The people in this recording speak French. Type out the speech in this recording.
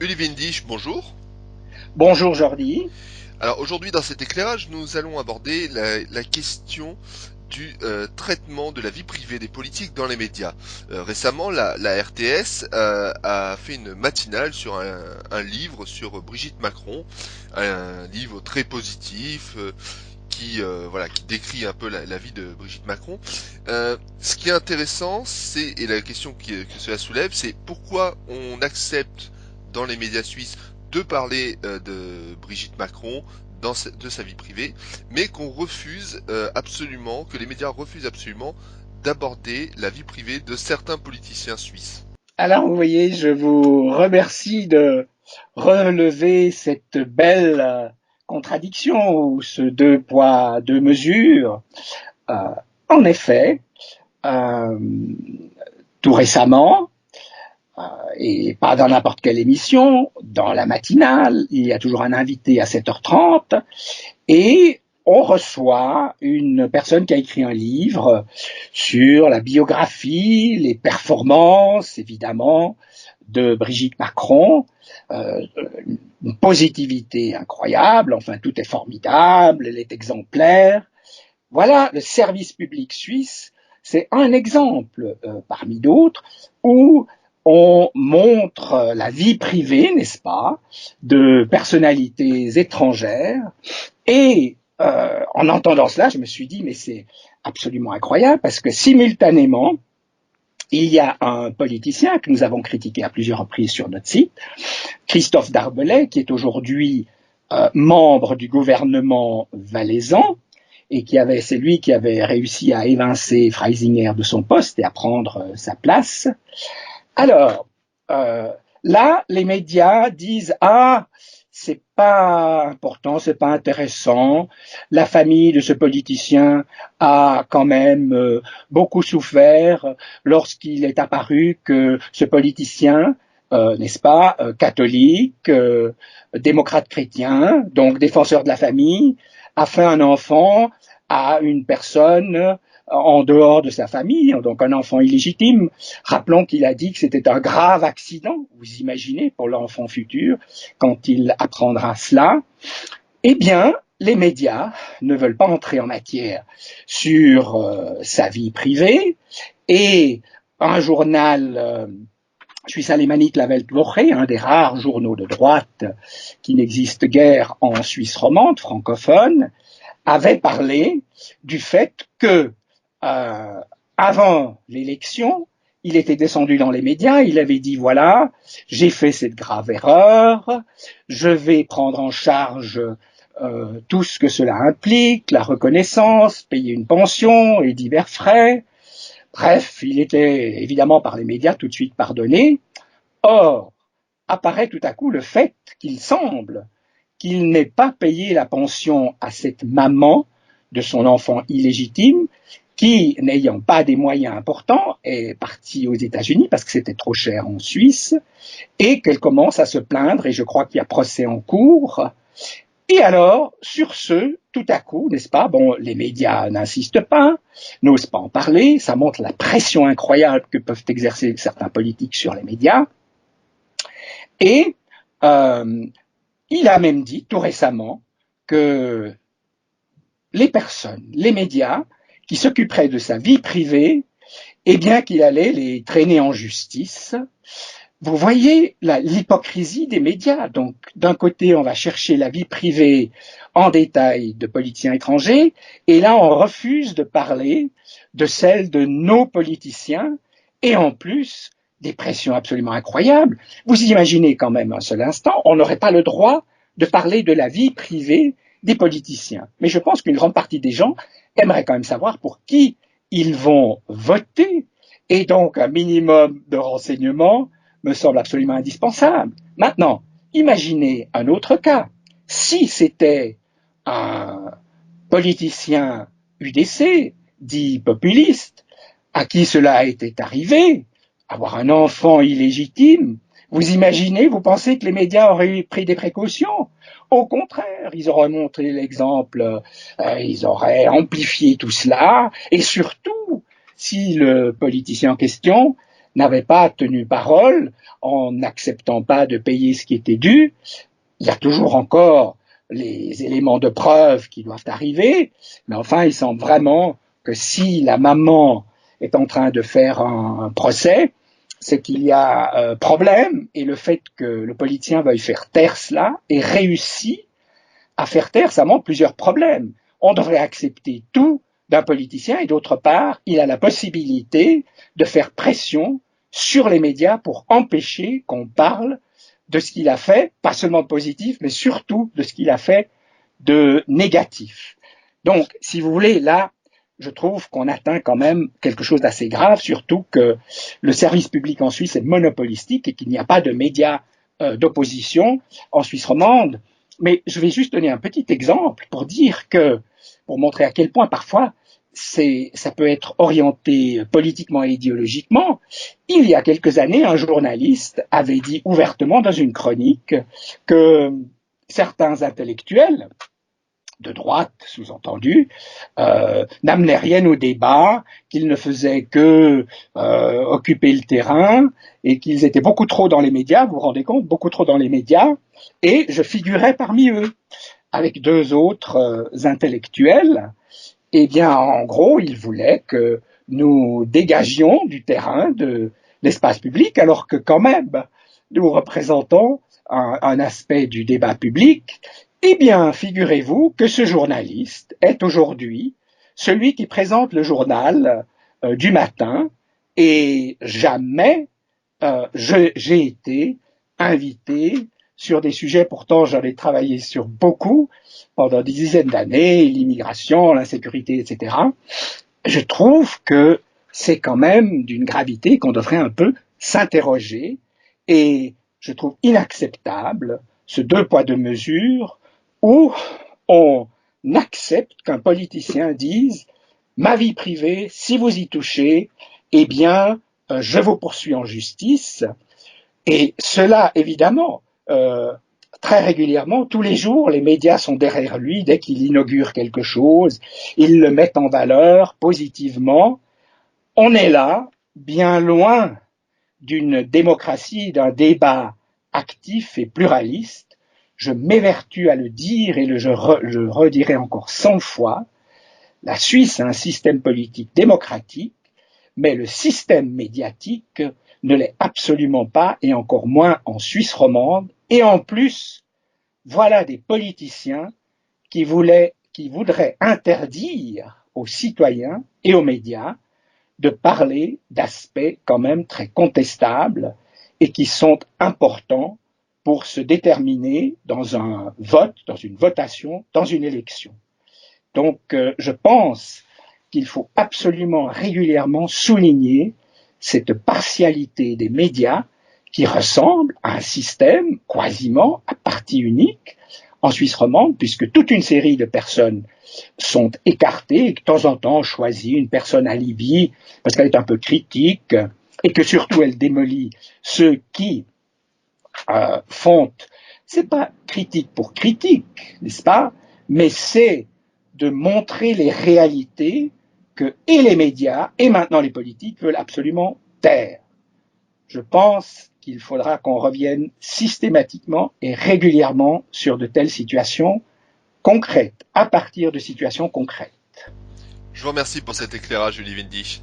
Olivier Ndich, bonjour. Bonjour Jordi. Alors aujourd'hui dans cet éclairage, nous allons aborder la question du traitement de la vie privée des politiques dans les médias. Récemment, la RTS a fait une matinale sur un livre sur Brigitte Macron, un livre très positif qui décrit un peu la vie de Brigitte Macron. Ce qui est intéressant, et la question que cela soulève, c'est pourquoi on accepte dans les médias suisses de parler de Brigitte Macron de sa vie privée, mais que les médias refusent absolument d'aborder la vie privée de certains politiciens suisses. Alors vous voyez, je vous remercie de relever cette belle contradiction ou ce deux poids, deux mesures. Euh, En effet, euh, tout récemment, et pas dans n'importe quelle émission, dans la matinale, il y a toujours un invité à 7h30 et on reçoit une personne qui a écrit un livre sur la biographie, les performances, évidemment, de Brigitte Macron, euh, une positivité incroyable, enfin tout est formidable, elle est exemplaire. Voilà, le service public suisse, c'est un exemple parmi d'autres où on montre la vie privée, n'est-ce pas, de personnalités étrangères. Et en entendant cela, je me suis dit, mais c'est absolument incroyable parce que simultanément, il y a un politicien que nous avons critiqué à plusieurs reprises sur notre site, Christophe Darbelay, qui est aujourd'hui membre du gouvernement valaisan, et c'est lui qui avait réussi à évincer Freisinger de son poste et à prendre sa place. Alors, euh, là, les médias disent ah, c'est pas important, c'est pas intéressant. La famille de ce politicien a quand même beaucoup souffert lorsqu'il est apparu que ce politicien, n'est-ce pas, catholique, démocrate chrétien, donc défenseur de la famille, a fait un enfant à une personne en dehors de sa famille, donc un enfant illégitime. Rappelons qu'il a dit que c'était un grave accident, vous imaginez, pour l'enfant futur, quand il apprendra cela. Eh bien, les médias ne veulent pas entrer en matière sur sa vie privée et un journal suisse alémanique, la Weltwoche, un des rares journaux de droite qui n'existe guère en Suisse romande, francophone, avait parlé du fait que avant l'élection, il était descendu dans les médias, il avait dit voilà, j'ai fait cette grave erreur, je vais prendre en charge tout ce que cela implique, la reconnaissance, payer une pension et divers frais. Bref, il était évidemment par les médias tout de suite pardonné. Or, apparaît tout à coup le fait qu'il semble qu'il n'ait pas payé la pension à cette maman de son enfant illégitime, qui, n'ayant pas des moyens importants, est partie aux États-Unis parce que c'était trop cher en Suisse, et qu'elle commence à se plaindre, et je crois qu'il y a procès en cours. Et alors, sur ce, tout à coup, n'est-ce pas, bon, les médias n'insistent pas, n'osent pas en parler, ça montre la pression incroyable que peuvent exercer certains politiques sur les médias, et euh, il a même dit tout récemment que les personnes, les médias, qui s'occuperaient de sa vie privée, eh bien qu'il allait les traîner en justice. Vous voyez l'hypocrisie des médias. Donc, d'un côté, on va chercher la vie privée en détail de politiciens étrangers, et là, on refuse de parler de celle de nos politiciens, et en plus, des pressions absolument incroyables. Vous imaginez quand même un seul instant, on n'aurait pas le droit de parler de la vie privée des politiciens. Mais je pense qu'une grande partie des gens aimeraient quand même savoir pour qui ils vont voter, et donc un minimum de renseignements me semble absolument indispensable. Maintenant, imaginez un autre cas. Si c'était un politicien UDC, dit populiste, à qui cela était arrivé, avoir un enfant illégitime, vous imaginez, vous pensez que les médias auraient pris des précautions? Au contraire, ils auraient montré l'exemple, ils auraient amplifié tout cela, et surtout, si le politicien en question n'avait pas tenu parole en n'acceptant pas de payer ce qui était dû. Il y a toujours encore les éléments de preuve qui doivent arriver, mais enfin, il semble vraiment que si la maman est en train de faire un procès, c'est qu'il y a problème, et le fait que le politicien veuille faire taire cela et réussit à faire taire, ça montre plusieurs problèmes. On devrait accepter tout d'un politicien, et d'autre part, il a la possibilité de faire pression sur les médias pour empêcher qu'on parle de ce qu'il a fait, pas seulement de positif, mais surtout de ce qu'il a fait de négatif. Donc, si vous voulez, là, je trouve qu'on atteint quand même quelque chose d'assez grave, surtout que le service public en Suisse est monopolistique et qu'il n'y a pas de médias d'opposition en Suisse romande. Mais je vais juste donner un petit exemple pour dire que, pour montrer à quel point parfois ça peut être orienté politiquement et idéologiquement. Il y a quelques années, un journaliste avait dit ouvertement dans une chronique que certains intellectuels, de droite sous-entendu, n'amenaient rien au débat, qu'ils ne faisaient que occuper le terrain et qu'ils étaient beaucoup trop dans les médias, vous vous rendez compte, beaucoup trop dans les médias, et je figurais parmi eux, avec deux autres intellectuels. Eh bien, en gros, il voulait que nous dégagions du terrain de l'espace public, alors que quand même, nous représentons un aspect du débat public. Eh bien, figurez-vous que ce journaliste est aujourd'hui celui qui présente le journal du matin, et jamais j'ai été invité sur des sujets, pourtant j'en ai travaillé sur beaucoup pendant des dizaines d'années, l'immigration, l'insécurité, etc. Je trouve que c'est quand même d'une gravité qu'on devrait un peu s'interroger, et je trouve inacceptable ce deux poids deux mesures où on accepte qu'un politicien dise ma vie privée, si vous y touchez, eh bien, je vous poursuis en justice. Et cela, évidemment, très régulièrement, tous les jours, les médias sont derrière lui dès qu'il inaugure quelque chose, ils le mettent en valeur positivement. On est là, bien loin d'une démocratie, d'un débat actif et pluraliste. Je m'évertue à le dire et je redirai encore 100 fois. La Suisse a un système politique démocratique, mais le système médiatique ne l'est absolument pas, et encore moins en Suisse romande. Et en plus, voilà des politiciens qui voudraient interdire aux citoyens et aux médias de parler d'aspects quand même très contestables et qui sont importants pour se déterminer dans un vote, dans une votation, dans une élection. Donc, je pense qu'il faut absolument régulièrement souligner cette partialité des médias qui ressemble à un système quasiment à parti unique en Suisse romande, puisque toute une série de personnes sont écartées et que de temps en temps on choisit une personne alibi parce qu'elle est un peu critique et que surtout elle démolit ceux qui font, c'est pas critique pour critique, n'est-ce pas, mais c'est de montrer les réalités que et les médias et maintenant les politiques veulent absolument taire. Je pense qu'il faudra qu'on revienne systématiquement et régulièrement sur de telles situations concrètes, à partir de situations concrètes. Je vous remercie pour cet éclairage, Julie Windisch.